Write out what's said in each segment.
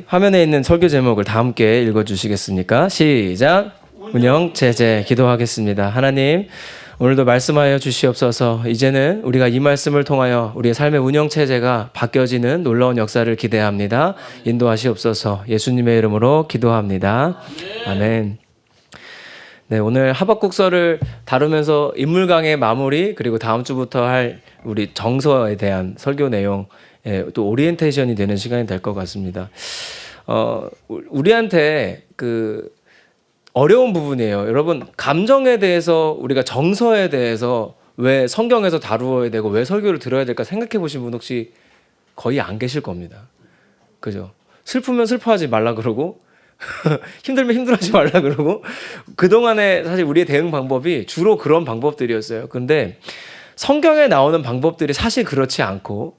화면에 있는 설교 제목을 다 함께 읽어주시겠습니까? 시작! 운영체제 기도하겠습니다. 하나님, 오늘도 말씀하여 주시옵소서. 이제는 우리가 이 말씀을 통하여 우리의 삶의 운영체제가 바뀌어지는 놀라운 역사를 기대합니다. 인도하시옵소서. 예수님의 이름으로 기도합니다. 아멘. 네, 오늘 하박국서를 다루면서 인물강의 마무리, 그리고 다음 주부터 할 우리 정서에 대한 설교 내용, 또 오리엔테이션이 되는 시간이 될 것 같습니다. 우리한테 어려운 부분이에요. 여러분, 감정에 대해서 우리가 정서에 대해서 왜 성경에서 다루어야 되고 왜 설교를 들어야 될까 생각해 보신 분 혹시 거의 안 계실 겁니다. 그죠? 슬프면 슬퍼하지 말라 그러고 힘들면 힘들어하지 말라 그러고 그동안에 사실 우리의 대응 방법이 주로 그런 방법들이었어요. 근데 성경에 나오는 방법들이 사실 그렇지 않고,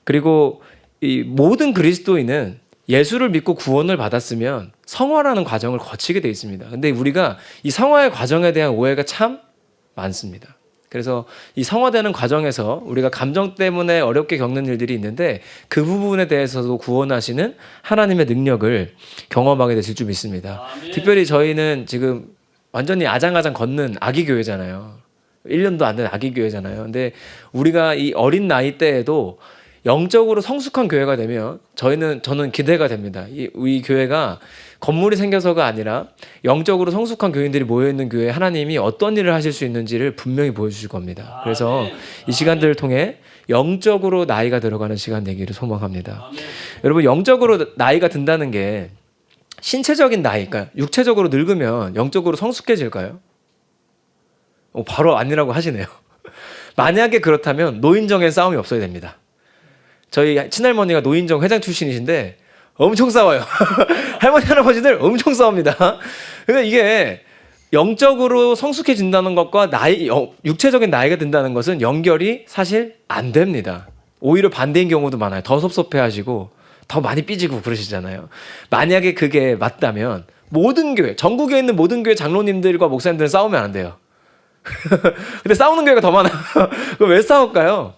그리고 이 모든 그리스도인은 예수를 믿고 구원을 받았으면 성화라는 과정을 거치게 돼 있습니다. 근데 우리가 이 성화의 과정에 대한 오해가 참 많습니다. 그래서 이 성화되는 과정에서 우리가 감정 때문에 어렵게 겪는 일들이 있는데 그 부분에 대해서도 구원하시는 하나님의 능력을 경험하게 되실 줄 믿습니다. 특별히 저희는 지금 완전히 아장아장 걷는 아기 교회잖아요. 1년도 안 된 아기 교회잖아요. 근데 우리가 이 어린 나이 때에도 영적으로 성숙한 교회가 되면 저는 기대가 됩니다. 이 교회가 건물이 생겨서가 아니라 영적으로 성숙한 교인들이 모여있는 교회에 하나님이 어떤 일을 하실 수 있는지를 분명히 보여주실 겁니다. 그래서 이 시간들을 통해 영적으로 나이가 들어가는 시간 되기를 소망합니다. 여러분, 영적으로 나이가 든다는 게 신체적인 나이가, 육체적으로 늙으면 영적으로 성숙해질까요? 바로 아니라고 하시네요. 만약에 그렇다면 노인정의 싸움이 없어야 됩니다. 저희 친할머니가 노인정 회장 출신이신데 엄청 싸워요. 할머니 할아버지들 엄청 싸웁니다. 그러니까 이게 영적으로 성숙해진다는 것과 육체적인 나이가 든다는 것은 연결이 사실 안 됩니다. 오히려 반대인 경우도 많아요. 더 섭섭해하시고 더 많이 삐지고 그러시잖아요. 만약에 그게 맞다면 모든 교회, 전국에 있는 모든 교회 장로님들과 목사님들은 싸우면 안 돼요. 근데 싸우는 교회가 더 많아요. 그럼 왜 싸울까요?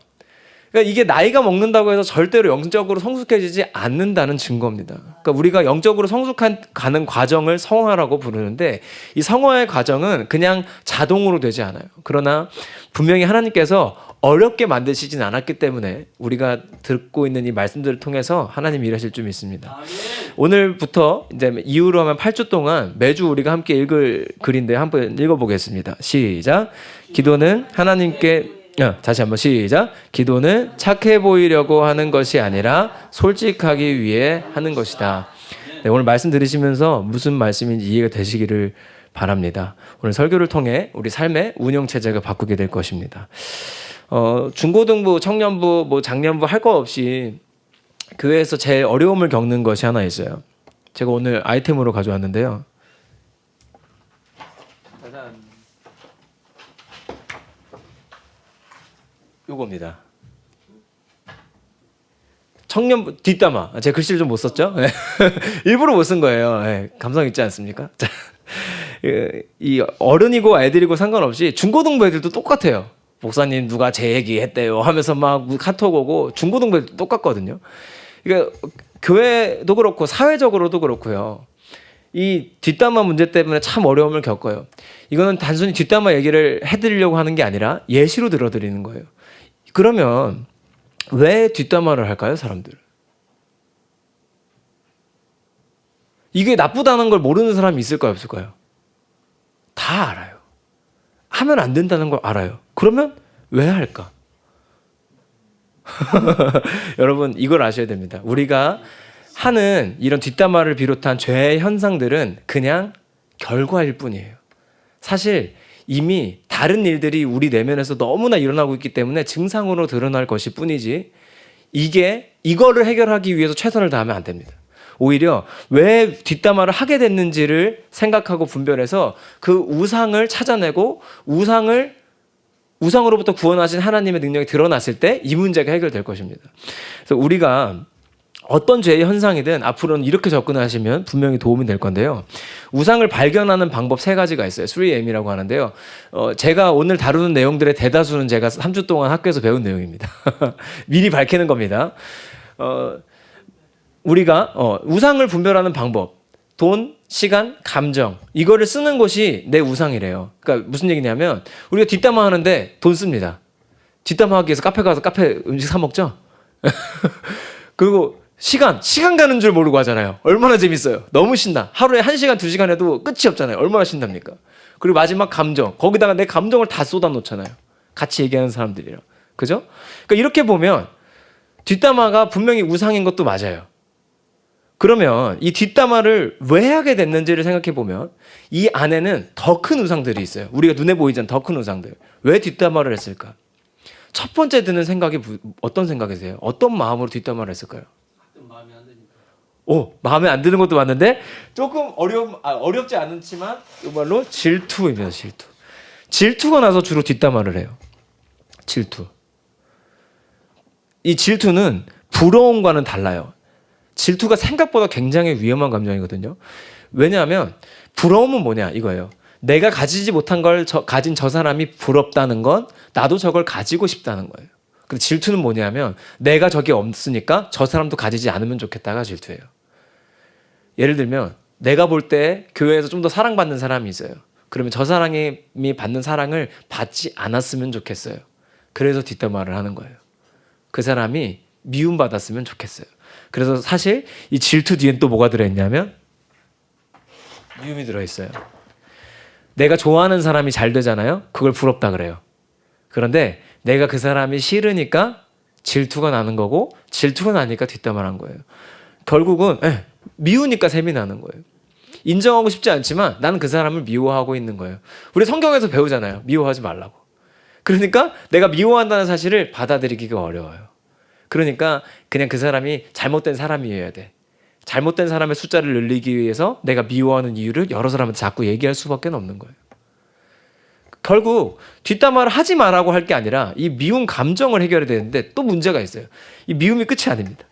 그러니까 이게 나이가 먹는다고 해서 절대로 영적으로 성숙해지지 않는다는 증거입니다. 그러니까 우리가 영적으로 가는 과정을 성화라고 부르는데 이 성화의 과정은 그냥 자동으로 되지 않아요. 그러나 분명히 하나님께서 어렵게 만드시진 않았기 때문에 우리가 듣고 있는 이 말씀들을 통해서 하나님이 일하실 줄 믿습니다. 오늘부터 이제 이후로 하면 8주 동안 매주 우리가 함께 읽을 글인데 한번 읽어보겠습니다. 시작. 기도는 하나님께 다시 한번 시작. 기도는 착해 보이려고 하는 것이 아니라 솔직하기 위해 하는 것이다. 네, 오늘 말씀 들으시면서 무슨 말씀인지 이해가 되시기를 바랍니다. 오늘 설교를 통해 우리 삶의 운영체제가 바꾸게 될 것입니다. 중고등부, 청년부, 장년부 할 거 없이 교회에서 제일 어려움을 겪는 것이 하나 있어요. 제가 오늘 아이템으로 가져왔는데요. 요겁니다. 청년부 뒷담화. 제 글씨를 좀 못 썼죠? 일부러 못 쓴 거예요. 감성 있지 않습니까? 이 어른이고 애들이고 상관없이 중고등부 애들도 똑같아요. 목사님 누가 제 얘기 했대요 하면서 막 카톡 오고 중고등부 애들도 똑같거든요. 그러니까 교회도 그렇고 사회적으로도 그렇고요. 이 뒷담화 문제 때문에 참 어려움을 겪어요. 이거는 단순히 뒷담화 얘기를 해드리려고 하는 게 아니라 예시로 들어드리는 거예요. 그러면 왜 뒷담화를 할까요, 사람들? 이게 나쁘다는 걸 모르는 사람이 있을까요, 없을까요? 다 알아요. 하면 안 된다는 걸 알아요. 그러면 왜 할까? 여러분, 이걸 아셔야 됩니다. 우리가 하는 이런 뒷담화를 비롯한 죄의 현상들은 그냥 결과일 뿐이에요. 사실 이미 다른 일들이 우리 내면에서 너무나 일어나고 있기 때문에 증상으로 드러날 것일 뿐이지 이거를 해결하기 위해서 최선을 다하면 안 됩니다. 오히려 왜 뒷담화를 하게 됐는지를 생각하고 분별해서 그 우상을 찾아내고 우상으로부터 구원하신 하나님의 능력이 드러났을 때 이 문제가 해결될 것입니다. 그래서 우리가 어떤 죄의 현상이든 앞으로는 이렇게 접근하시면 분명히 도움이 될 건데요. 우상을 발견하는 방법 3가지가 있어요. 3M이라고 하는데요. 제가 오늘 다루는 내용들의 대다수는 제가 3주 동안 학교에서 배운 내용입니다. 미리 밝히는 겁니다. 우리가 우상을 분별하는 방법, 돈, 시간, 감정 이거를 쓰는 것이 내 우상이래요. 그러니까 무슨 얘기냐면 우리가 뒷담화 하는데 돈 씁니다. 뒷담화 하기 위해서 카페 가서 카페 음식 사 먹죠. 그리고 시간 가는 줄 모르고 하잖아요. 얼마나 재밌어요. 너무 신나. 하루에 1시간 2시간 해도 끝이 없잖아요. 얼마나 신납니까. 그리고 마지막 감정, 거기다가 내 감정을 다 쏟아 놓잖아요. 같이 얘기하는 사람들이랑. 그죠? 그러니까 이렇게 보면 뒷담화가 분명히 우상인 것도 맞아요. 그러면 이 뒷담화를 왜 하게 됐는지를 생각해 보면 이 안에는 더 큰 우상들이 있어요. 우리가 눈에 보이지 않는 더 큰 우상들. 왜 뒷담화를 했을까? 첫 번째 드는 생각이 어떤 생각이세요? 어떤 마음으로 뒷담화를 했을까요? 마음에 안 드니까. 마음에 안 드는 것도 맞는데 조금 어렵지 않지만 이말로 질투입니다. 질투. 질투가 나서 주로 뒷담화를 해요. 질투. 이 질투는 부러움과는 달라요. 질투가 생각보다 굉장히 위험한 감정이거든요. 왜냐하면 부러움은 뭐냐 이거예요. 내가 가지지 못한 걸 가진 저 사람이 부럽다는 건 나도 저걸 가지고 싶다는 거예요. 근데 질투는 뭐냐면 내가 저게 없으니까 저 사람도 가지지 않으면 좋겠다가 질투예요. 예를 들면 내가 볼 때 교회에서 좀 더 사랑받는 사람이 있어요. 그러면 저 사람이 받는 사랑을 받지 않았으면 좋겠어요. 그래서 뒷담화를 하는 거예요. 그 사람이 미움받았으면 좋겠어요. 그래서 사실 이 질투 뒤엔 또 뭐가 들어있냐면 미움이 들어있어요. 내가 좋아하는 사람이 잘 되잖아요. 그걸 부럽다 그래요. 그런데 내가 그 사람이 싫으니까 질투가 나는 거고 질투가 나니까 뒷담화를 한 거예요. 결국은 미우니까 셈이 나는 거예요. 인정하고 싶지 않지만 나는 그 사람을 미워하고 있는 거예요. 우리 성경에서 배우잖아요. 미워하지 말라고. 그러니까 내가 미워한다는 사실을 받아들이기가 어려워요. 그러니까 그냥 그 사람이 잘못된 사람이어야 돼. 잘못된 사람의 숫자를 늘리기 위해서 내가 미워하는 이유를 여러 사람한테 자꾸 얘기할 수밖에 없는 거예요. 결국 뒷담화를 하지 말라고 할 게 아니라 이 미움 감정을 해결해야 되는데 또 문제가 있어요. 이 미움이 끝이 아닙니다.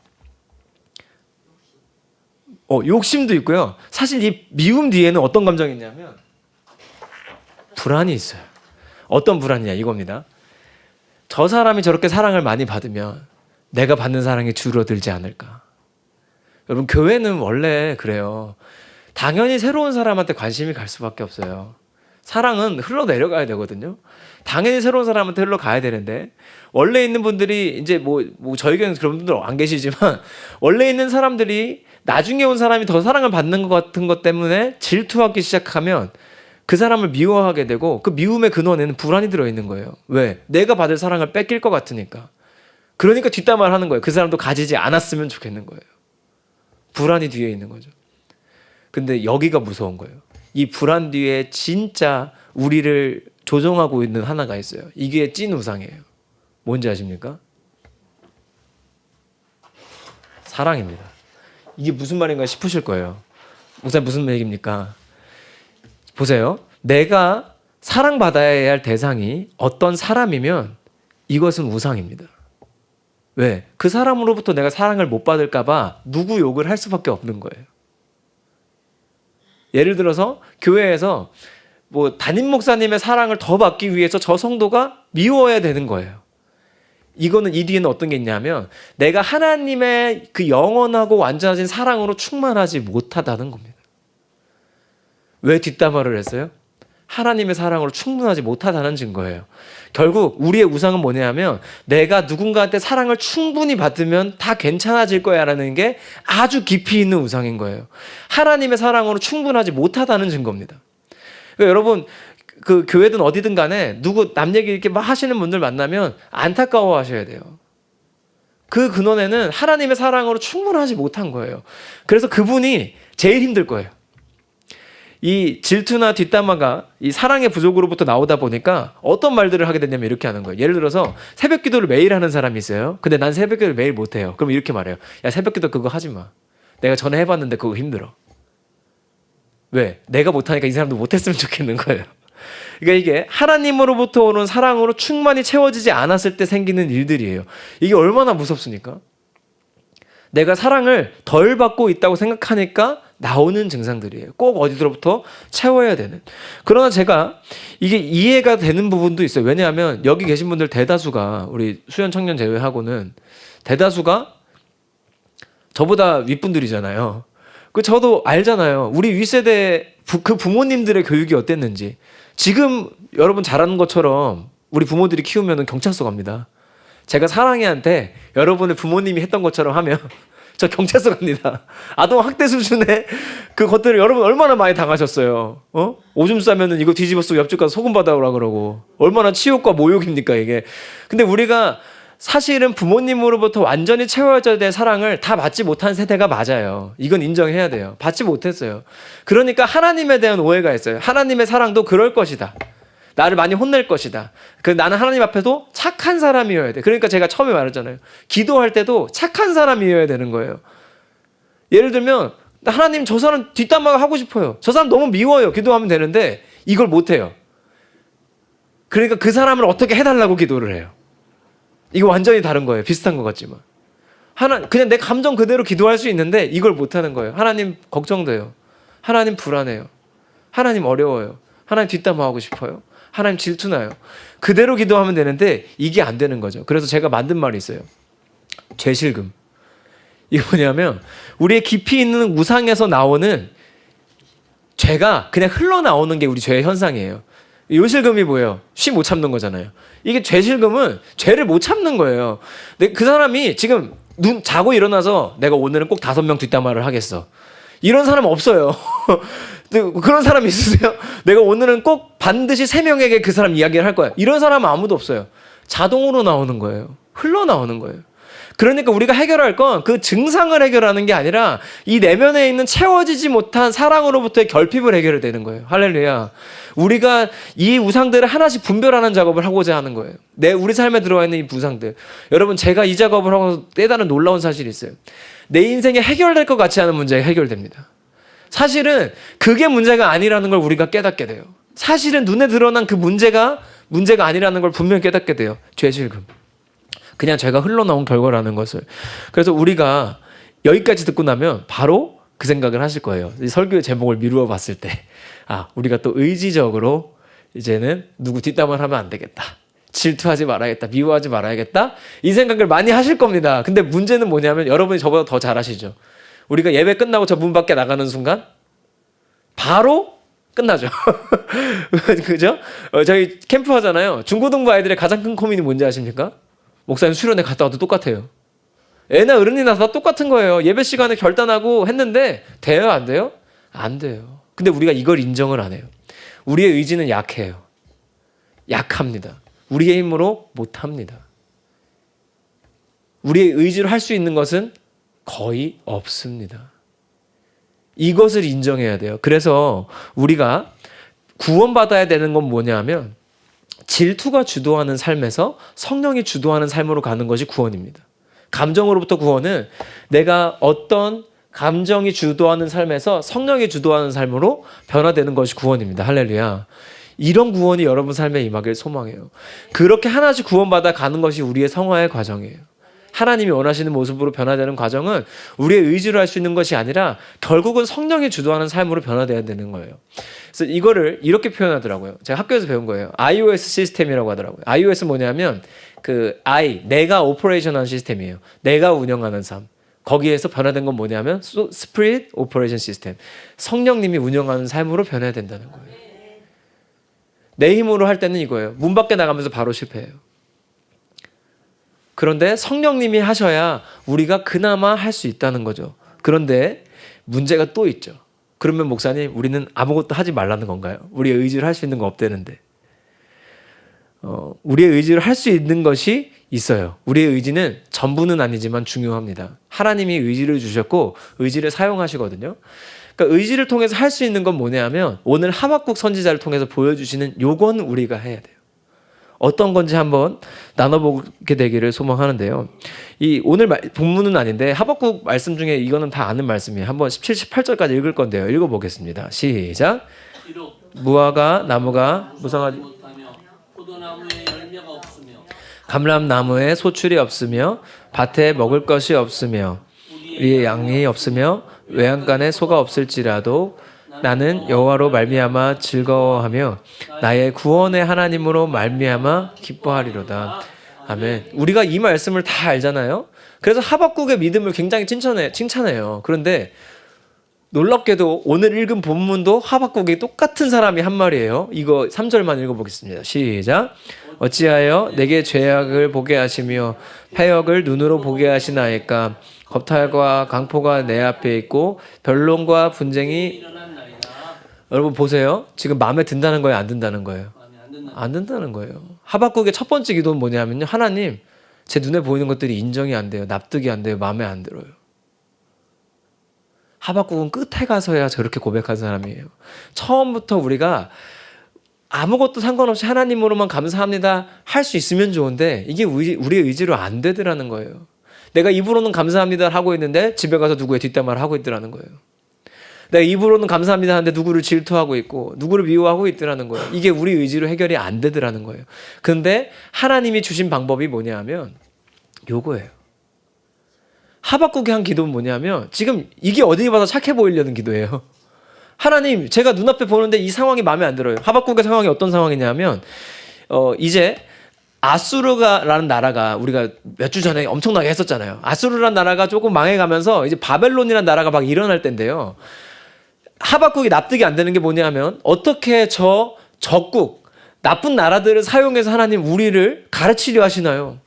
욕심도 있고요. 사실 이 미움 뒤에는 어떤 감정이 있냐면 불안이 있어요. 어떤 불안이냐 이겁니다. 저 사람이 저렇게 사랑을 많이 받으면 내가 받는 사랑이 줄어들지 않을까. 여러분 교회는 원래 그래요. 당연히 새로운 사람한테 관심이 갈 수밖에 없어요. 사랑은 흘러내려가야 되거든요. 당연히 새로운 사람한테 흘러가야 되는데 원래 있는 분들이 이제 뭐 저희 교회는 그런 분들 안 계시지만 원래 있는 사람들이 나중에 온 사람이 더 사랑을 받는 것 같은 것 때문에 질투하기 시작하면 그 사람을 미워하게 되고 그 미움의 근원에는 불안이 들어있는 거예요. 왜? 내가 받을 사랑을 뺏길 것 같으니까. 그러니까 뒷담화를 하는 거예요. 그 사람도 가지지 않았으면 좋겠는 거예요. 불안이 뒤에 있는 거죠. 근데 여기가 무서운 거예요. 이 불안 뒤에 진짜 우리를 조종하고 있는 하나가 있어요. 이게 찐 우상이에요. 뭔지 아십니까? 사랑입니다. 이게 무슨 말인가 싶으실 거예요. 목사님 무슨 얘기입니까? 보세요. 내가 사랑받아야 할 대상이 어떤 사람이면 이것은 우상입니다. 왜? 그 사람으로부터 내가 사랑을 못 받을까 봐 누구 욕을 할 수밖에 없는 거예요. 예를 들어서 교회에서 뭐 담임 목사님의 사랑을 더 받기 위해서 저 성도가 미워야 되는 거예요. 이거는 이 뒤에는 어떤 게 있냐면 내가 하나님의 그 영원하고 완전하신 사랑으로 충만하지 못하다는 겁니다. 왜 뒷담화를 했어요? 하나님의 사랑으로 충분하지 못하다는 증거예요. 결국 우리의 우상은 뭐냐면 내가 누군가한테 사랑을 충분히 받으면 다 괜찮아질 거야 라는 게 아주 깊이 있는 우상인 거예요. 하나님의 사랑으로 충분하지 못하다는 증거입니다. 그러니까 여러분 그 교회든 어디든 간에 누구 남 얘기 이렇게 막 하시는 분들 만나면 안타까워 하셔야 돼요. 그 근원에는 하나님의 사랑으로 충분하지 못한 거예요. 그래서 그분이 제일 힘들 거예요. 이 질투나 뒷담화가 이 사랑의 부족으로부터 나오다 보니까 어떤 말들을 하게 되냐면 이렇게 하는 거예요. 예를 들어서 새벽 기도를 매일 하는 사람이 있어요. 근데 난 새벽 기도를 매일 못 해요. 그럼 이렇게 말해요. 야, 새벽 기도 그거 하지 마. 내가 전에 해봤는데 그거 힘들어. 왜? 내가 못하니까 이 사람도 못했으면 좋겠는 거예요. 그러니까 이게 하나님으로부터 오는 사랑으로 충만히 채워지지 않았을 때 생기는 일들이에요. 이게 얼마나 무섭습니까? 내가 사랑을 덜 받고 있다고 생각하니까 나오는 증상들이에요. 꼭 어디로부터 채워야 되는. 그러나 제가 이게 이해가 되는 부분도 있어요. 왜냐하면 여기 계신 분들 대다수가 우리 수련 청년 제외하고는 대다수가 저보다 윗분들이잖아요. 그 저도 알잖아요. 우리 윗세대 그 부모님들의 교육이 어땠는지. 지금 여러분 잘하는 것처럼 우리 부모들이 키우면 경찰서 갑니다. 제가 사랑이한테 여러분의 부모님이 했던 것처럼 하면 저 경찰서 갑니다. 아동 학대 수준의 그 것들을 여러분 얼마나 많이 당하셨어요. 오줌 싸면은 이거 뒤집어 쓰고 옆집 가서 소금 받아오라 그러고 얼마나 치욕과 모욕입니까 이게. 근데 우리가 사실은 부모님으로부터 완전히 채워져야 될 사랑을 다 받지 못한 세대가 맞아요. 이건 인정해야 돼요. 받지 못했어요. 그러니까 하나님에 대한 오해가 있어요. 하나님의 사랑도 그럴 것이다. 나를 많이 혼낼 것이다. 나는 하나님 앞에도 착한 사람이어야 돼. 그러니까 제가 처음에 말했잖아요. 기도할 때도 착한 사람이어야 되는 거예요. 예를 들면 하나님 저 사람 뒷담화가 하고 싶어요. 저 사람 너무 미워요. 기도하면 되는데 이걸 못해요. 그러니까 그 사람을 어떻게 해달라고 기도를 해요. 이거 완전히 다른 거예요. 비슷한 것 같지만. 그냥 내 감정 그대로 기도할 수 있는데 이걸 못하는 거예요. 하나님 걱정돼요. 하나님 불안해요. 하나님 어려워요. 하나님 뒷담화하고 싶어요. 하나님 질투나요. 그대로 기도하면 되는데 이게 안 되는 거죠. 그래서 제가 만든 말이 있어요. 죄실금. 이게 뭐냐면 우리의 깊이 있는 우상에서 나오는 죄가 그냥 흘러나오는 게 우리 죄의 현상이에요. 요실금이 뭐예요? 쉬 못 참는 거잖아요. 이게 죄실금은 죄를 못 참는 거예요. 근데 그 사람이 지금 눈 자고 일어나서 내가 오늘은 꼭 5명 뒷담화를 하겠어. 이런 사람 없어요. 그런 사람 있으세요? 내가 오늘은 꼭 반드시 3명에게 그 사람 이야기를 할 거야. 이런 사람은 아무도 없어요. 자동으로 나오는 거예요. 흘러나오는 거예요. 그러니까 우리가 해결할 건 그 증상을 해결하는 게 아니라 이 내면에 있는 채워지지 못한 사랑으로부터의 결핍을 해결해야 되는 거예요. 할렐루야. 우리가 이 우상들을 하나씩 분별하는 작업을 하고자 하는 거예요. 우리 삶에 들어와 있는 이 우상들. 여러분 제가 이 작업을 하고 때다른 놀라운 사실이 있어요. 내 인생에 해결될 것 같지 않은 문제가 해결됩니다. 사실은 그게 문제가 아니라는 걸 우리가 깨닫게 돼요. 사실은 눈에 드러난 그 문제가 아니라는 걸 분명히 깨닫게 돼요. 죄실금. 그냥 죄가 흘러나온 결과라는 것을. 그래서 우리가 여기까지 듣고 나면 바로 그 생각을 하실 거예요. 이 설교의 제목을 미루어 봤을 때 우리가 또 의지적으로 이제는 누구 뒷담화를 하면 안 되겠다. 질투하지 말아야겠다. 미워하지 말아야겠다. 이 생각을 많이 하실 겁니다. 근데 문제는 뭐냐면 여러분이 저보다 더 잘 아시죠. 우리가 예배 끝나고 저 문 밖에 나가는 순간 바로 끝나죠. 그죠? 저희 캠프 하잖아요. 중고등부 아이들의 가장 큰 고민이 뭔지 아십니까? 목사님 수련회 갔다 와도 똑같아요. 애나 어른이나 다 똑같은 거예요. 예배 시간에 결단하고 했는데 돼요? 안 돼요? 안 돼요. 근데 우리가 이걸 인정을 안 해요. 우리의 의지는 약해요. 약합니다. 우리의 힘으로 못합니다. 우리의 의지로 할 수 있는 것은 거의 없습니다. 이것을 인정해야 돼요. 그래서 우리가 구원받아야 되는 건 뭐냐면 질투가 주도하는 삶에서 성령이 주도하는 삶으로 가는 것이 구원입니다. 감정으로부터 구원은 내가 어떤 감정이 주도하는 삶에서 성령이 주도하는 삶으로 변화되는 것이 구원입니다. 할렐루야. 이런 구원이 여러분 삶에 임하길 소망해요. 그렇게 하나씩 구원받아 가는 것이 우리의 성화의 과정이에요. 하나님이 원하시는 모습으로 변화되는 과정은 우리의 의지로 할 수 있는 것이 아니라 결국은 성령이 주도하는 삶으로 변화되어야 되는 거예요. 그래서 이거를 이렇게 표현하더라고요. 제가 학교에서 배운 거예요. iOS 시스템이라고 하더라고요. iOS 뭐냐면 내가 오퍼레이션하는 시스템이에요. 내가 운영하는 삶. 거기에서 변화된 건 뭐냐면 Spirit Operation System. 성령님이 운영하는 삶으로 변해야 된다는 거예요. 내 힘으로 할 때는 이거예요. 문 밖에 나가면서 바로 실패해요. 그런데 성령님이 하셔야 우리가 그나마 할 수 있다는 거죠. 그런데 문제가 또 있죠. 그러면 목사님 우리는 아무것도 하지 말라는 건가요? 우리의 의지를 할 수 있는 거 없다는데. 우리의 의지를 할 수 있는 것이 있어요. 우리의 의지는 전부는 아니지만 중요합니다. 하나님이 의지를 주셨고 의지를 사용하시거든요. 그러니까 의지를 통해서 할 수 있는 건 뭐냐면 오늘 하박국 선지자를 통해서 보여주시는 요건 우리가 해야 돼요. 어떤 건지 한번 나눠보게 되기를 소망하는데요. 오늘 본문은 아닌데 하박국 말씀 중에 이거는 다 아는 말씀이에요. 한번 17, 18절까지 읽을 건데요. 읽어보겠습니다. 시작. 무화과 나무가 무성하지 못하며 포도나무에 열매가 없으며 감람나무에 소출이 없으며 밭에 먹을 것이 없으며 우리의 양이 없으며 외양간에 소가 없을지라도 나는 여호와로 말미암아 즐거워하며 나의 구원의 하나님으로 말미암아 기뻐하리로다. 아멘. 우리가 이 말씀을 다 알잖아요. 그래서 하박국의 믿음을 굉장히 칭찬해요. 그런데 놀랍게도 오늘 읽은 본문도 하박국이 똑같은 사람이 한 말이에요. 이거 3절만 읽어보겠습니다. 시작. 어찌하여 내게 죄악을 보게 하시며 패역을 눈으로 보게 하시나이까. 겁탈과 강포가 내 앞에 있고 변론과 분쟁이. 여러분 보세요. 지금 마음에 든다는 거예요, 안 든다는 거예요? 안 든다는 거예요. 하박국의 첫 번째 기도는 뭐냐면요, 하나님, 제 눈에 보이는 것들이 인정이 안 돼요. 납득이 안 돼요. 마음에 안 들어요. 하박국은 끝에 가서야 저렇게 고백한 사람이에요. 처음부터 우리가 아무것도 상관없이 하나님으로만 감사합니다 할 수 있으면 좋은데 이게 우리의 의지로 안 되더라는 거예요. 내가 입으로는 감사합니다 하고 있는데 집에 가서 누구의 뒷담화를 하고 있더라는 거예요. 내가 입으로는 감사합니다 하는데 누구를 질투하고 있고 누구를 미워하고 있더라는 거예요. 이게 우리 의지로 해결이 안 되더라는 거예요. 근데 하나님이 주신 방법이 뭐냐 하면 요거예요. 하박국이 한 기도는 뭐냐면 지금 이게 어디 봐서 착해 보이려는 기도예요. 하나님, 제가 눈앞에 보는데 이 상황이 마음에 안 들어요. 하박국의 상황이 어떤 상황이냐면 이제 아수르라는 나라가 우리가 몇 주 전에 엄청나게 했었잖아요. 아수르라는 나라가 조금 망해가면서 이제 바벨론이라는 나라가 막 일어날 때인데요. 하박국이 납득이 안 되는 게 뭐냐면 어떻게 저 적국 나쁜 나라들을 사용해서 하나님 우리를 가르치려 하시나요?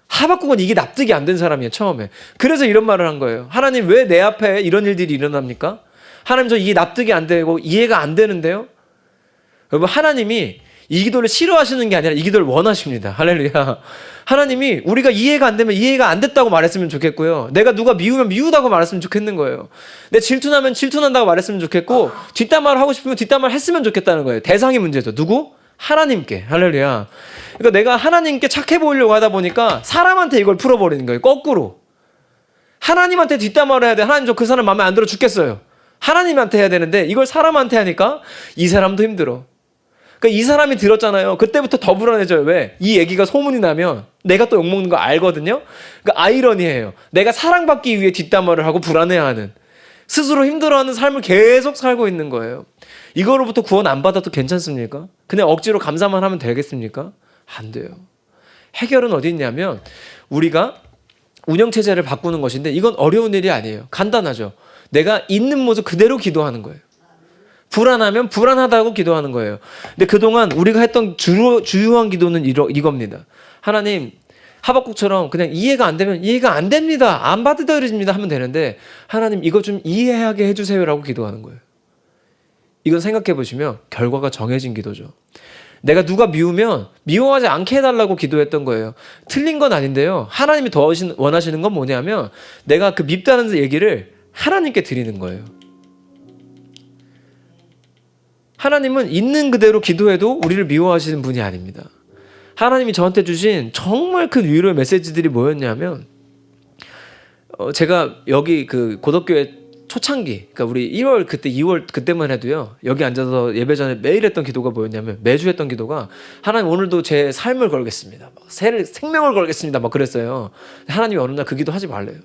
하박국은 이게 납득이 안 된 사람이에요, 처음에. 그래서 이런 말을 한 거예요. 하나님, 왜 내 앞에 이런 일들이 일어납니까? 하나님, 저 이게 납득이 안 되고 이해가 안 되는데요? 여러분, 하나님이 이 기도를 싫어하시는 게 아니라 이 기도를 원하십니다. 할렐루야. 하나님이 우리가 이해가 안 되면 이해가 안 됐다고 말했으면 좋겠고요. 내가 누가 미우면 미우다고 말했으면 좋겠는 거예요. 내 질투나면 질투난다고 말했으면 좋겠고, 뒷담화를 하고 싶으면 뒷담화를 했으면 좋겠다는 거예요. 대상이 문제죠. 누구? 하나님께. 할렐루야. 그러니까 내가 하나님께 착해 보이려고 하다 보니까 사람한테 이걸 풀어버리는 거예요. 거꾸로. 하나님한테 뒷담화를 해야 돼. 하나님, 저 그 사람 마음에 안 들어 죽겠어요. 하나님한테 해야 되는데 이걸 사람한테 하니까 이 사람도 힘들어. 그러니까 이 사람이 들었잖아요. 그때부터 더 불안해져요. 왜? 이 얘기가 소문이 나면 내가 또 욕먹는 거 알거든요. 그러니까 아이러니해요. 내가 사랑받기 위해 뒷담화를 하고 불안해하는, 스스로 힘들어하는 삶을 계속 살고 있는 거예요. 이거로부터 구원 안 받아도 괜찮습니까? 그냥 억지로 감사만 하면 되겠습니까? 안 돼요. 해결은 어디 있냐면 우리가 운영체제를 바꾸는 것인데 이건 어려운 일이 아니에요. 간단하죠. 내가 있는 모습 그대로 기도하는 거예요. 불안하면 불안하다고 기도하는 거예요. 근데 그동안 우리가 했던 주요한 기도는 이겁니다. 하나님, 하박국처럼 그냥 이해가 안 되면 이해가 안 됩니다, 안 받아들여집니다 하면 되는데 하나님, 이거 좀 이해하게 해주세요라고 기도하는 거예요. 이건 생각해 보시면 결과가 정해진 기도죠. 내가 누가 미우면 미워하지 않게 해달라고 기도했던 거예요. 틀린 건 아닌데요. 하나님이 더 원하시는 건 뭐냐면 내가 그 밉다는 얘기를 하나님께 드리는 거예요. 하나님은 있는 그대로 기도해도 우리를 미워하시는 분이 아닙니다. 하나님이 저한테 주신 정말 큰 위로의 메시지들이 뭐였냐면 제가 여기 그 고덕교회 초창기, 그러니까 우리 1월 그때 2월 그때만 해도요, 여기 앉아서 예배 전에 매일 했던 기도가 뭐였냐면, 매주 했던 기도가 하나님, 오늘도 제 삶을 걸겠습니다, 막 생명을 걸겠습니다, 막 그랬어요. 하나님이 어느 날 그 기도 하지 말래요.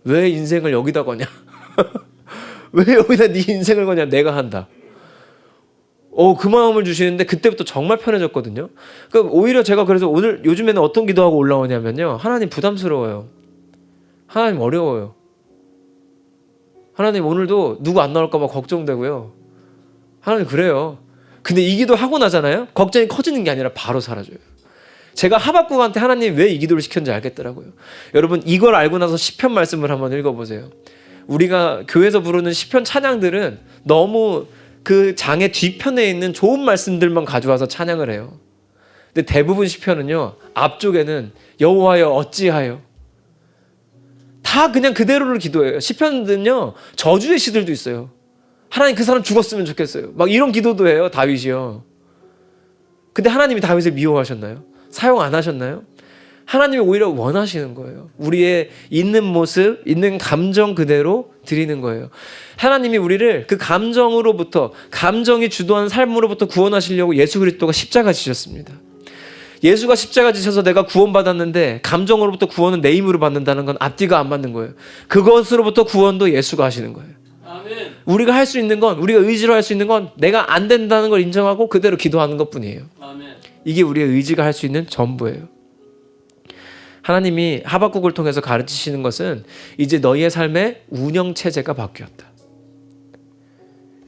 왜 인생을 여기다 거냐? 왜 여기다 네 인생을 거냐? 내가 한다. 그 마음을 주시는데 그때부터 정말 편해졌거든요. 그러니까 오히려 제가 그래서 오늘 요즘에는 어떤 기도하고 올라오냐면요, 하나님 부담스러워요. 하나님 어려워요. 하나님, 오늘도 누구 안 나올까 봐 걱정되고요. 하나님, 그래요. 근데 이 기도 하고 나잖아요. 걱정이 커지는 게 아니라 바로 사라져요. 제가 하박국한테 하나님 왜 이 기도를 시켰는지 알겠더라고요. 여러분, 이걸 알고 나서 시편 말씀을 한번 읽어보세요. 우리가 교회에서 부르는 시편 찬양들은 너무 그 장의 뒤편에 있는 좋은 말씀들만 가져와서 찬양을 해요. 근데 대부분 시편은요, 앞쪽에는 여호와여 어찌하여, 다 그냥 그대로를 기도해요. 시편은요, 저주의 시들도 있어요. 하나님, 그 사람 죽었으면 좋겠어요, 막 이런 기도도 해요, 다윗이요. 근데 하나님이 다윗을 미워하셨나요? 사용 안 하셨나요? 하나님이 오히려 원하시는 거예요. 우리의 있는 모습, 있는 감정 그대로 드리는 거예요. 하나님이 우리를 그 감정으로부터, 감정이 주도한 삶으로부터 구원하시려고 예수 그리스도가 십자가 지셨습니다. 예수가 십자가 지셔서 내가 구원받았는데 감정으로부터 구원은 내 힘으로 받는다는 건 앞뒤가 안 맞는 거예요. 그것으로부터 구원도 예수가 하시는 거예요. 아멘. 우리가 할 수 있는 건, 우리가 의지로 할 수 있는 건 내가 안 된다는 걸 인정하고 그대로 기도하는 것뿐이에요. 아멘. 이게 우리의 의지가 할 수 있는 전부예요. 하나님이 하박국을 통해서 가르치시는 것은 이제 너희의 삶의 운영 체제가 바뀌었다.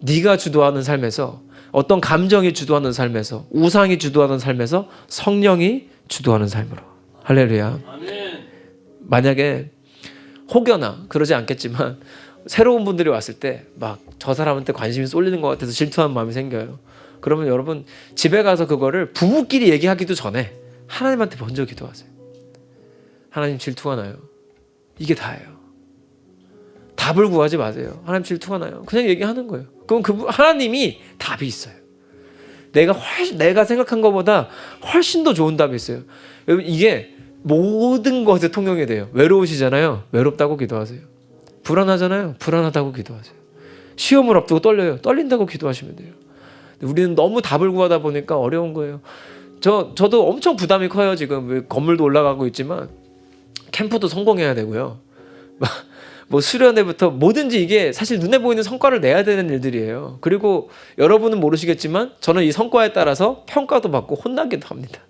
네가 주도하는 삶에서, 어떤 감정이 주도하는 삶에서, 우상이 주도하는 삶에서 성령이 주도하는 삶으로. 할렐루야. 만약에 혹여나 그러지 않겠지만 새로운 분들이 왔을 때 막 저 사람한테 관심이 쏠리는 것 같아서 질투하는 마음이 생겨요. 그러면 여러분 집에 가서 그거를 부부끼리 얘기하기도 전에 하나님한테 먼저 기도하세요. 하나님 질투가 나요. 이게 다예요. 답을 구하지 마세요. 하나님 질투가 나요. 그냥 얘기하는 거예요. 그럼 하나님이 답이 있어요. 내가 생각한 것보다 훨씬 더 좋은 답이 있어요. 여러분 이게 모든 것에 통용이 돼요. 외로우시잖아요. 외롭다고 기도하세요. 불안하잖아요. 불안하다고 기도하세요. 시험을 앞두고 떨려요. 떨린다고 기도하시면 돼요. 우리는 너무 답을 구하다 보니까 어려운 거예요. 저도 엄청 부담이 커요. 지금 건물도 올라가고 있지만 캠프도 성공해야 되고요. 뭐 수련회부터 뭐든지 이게 사실 눈에 보이는 성과를 내야 되는 일들이에요. 그리고 여러분은 모르시겠지만 저는 이 성과에 따라서 평가도 받고 혼나기도 합니다.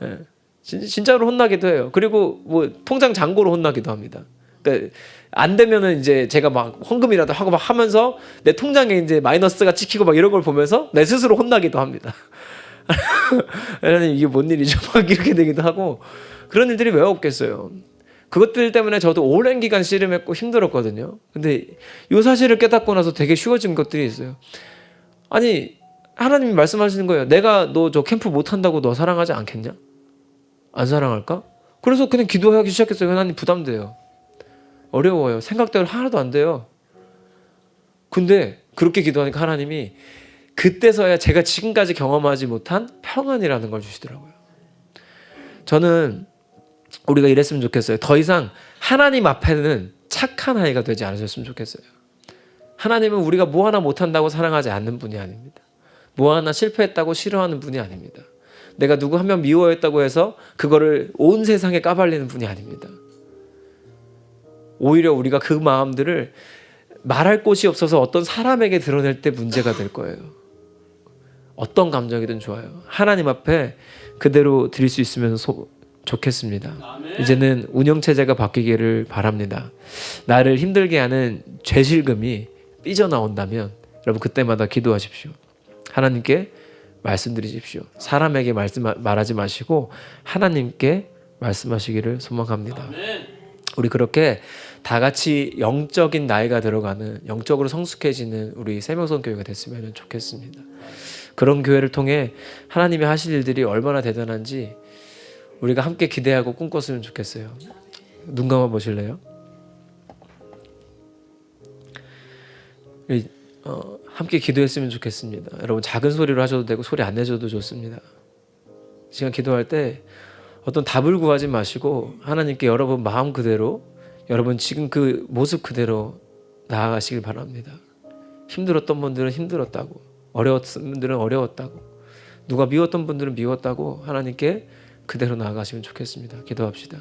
네. 진짜로 혼나기도 해요. 그리고 뭐 통장 잔고로 혼나기도 합니다. 그러니까 안 되면은 이제 제가 막 헌금이라도 하고 막 하면서 내 통장에 이제 마이너스가 찍히고 막 이런 걸 보면서 내 스스로 혼나기도 합니다. 하나님 이게 뭔 일이죠? 막 이렇게 되기도 하고 그런 일들이 왜 없겠어요? 그것들 때문에 저도 오랜 기간 씨름했고 힘들었거든요. 근데 이 사실을 깨닫고 나서 되게 쉬워진 것들이 있어요. 아니 하나님이 말씀하시는 거예요. 내가 너 저 캠프 못한다고 너 사랑하지 않겠냐? 안 사랑할까? 그래서 그냥 기도하기 시작했어요. 하나님 부담돼요. 어려워요. 생각대로 하나도 안 돼요. 근데 그렇게 기도하니까 하나님이 그때서야 제가 지금까지 경험하지 못한 평안이라는 걸 주시더라고요. 저는 우리가 이랬으면 좋겠어요. 더 이상 하나님 앞에는 착한 아이가 되지 않으셨으면 좋겠어요. 하나님은 우리가 뭐 하나 못한다고 사랑하지 않는 분이 아닙니다. 뭐 하나 실패했다고 싫어하는 분이 아닙니다. 내가 누구 한 명 미워했다고 해서 그거를 온 세상에 까발리는 분이 아닙니다. 오히려 우리가 그 마음들을 말할 곳이 없어서 어떤 사람에게 드러낼 때 문제가 될 거예요. 어떤 감정이든 좋아요. 하나님 앞에 그대로 드릴 수 있으면 좋겠습니다. 아멘. 이제는 운영체제가 바뀌기를 바랍니다. 나를 힘들게 하는 죄실금이 삐져나온다면 여러분 그때마다 기도하십시오. 하나님께 말씀드리십시오. 사람에게 말하지 마시고 하나님께 말씀하시기를 소망합니다. 아멘. 우리 그렇게 다 같이 영적인 나이가 들어가는, 영적으로 성숙해지는 우리 세명성 교회가 됐으면 좋겠습니다. 그런 교회를 통해 하나님이 하실 일들이 얼마나 대단한지 우리가 함께 기대하고 꿈꿨으면 좋겠어요. 눈 감아 보실래요? 함께 기도했으면 좋겠습니다. 여러분 작은 소리로 하셔도 되고 소리 안 내셔도 좋습니다. 시간 기도할 때 어떤 답을 구하지 마시고 하나님께 여러분 마음 그대로, 여러분 지금 그 모습 그대로 나아가시길 바랍니다. 힘들었던 분들은 힘들었다고, 어려웠던 분들은 어려웠다고, 누가 미웠던 분들은 미웠다고 하나님께 그대로 나아가시면 좋겠습니다. 기도합시다.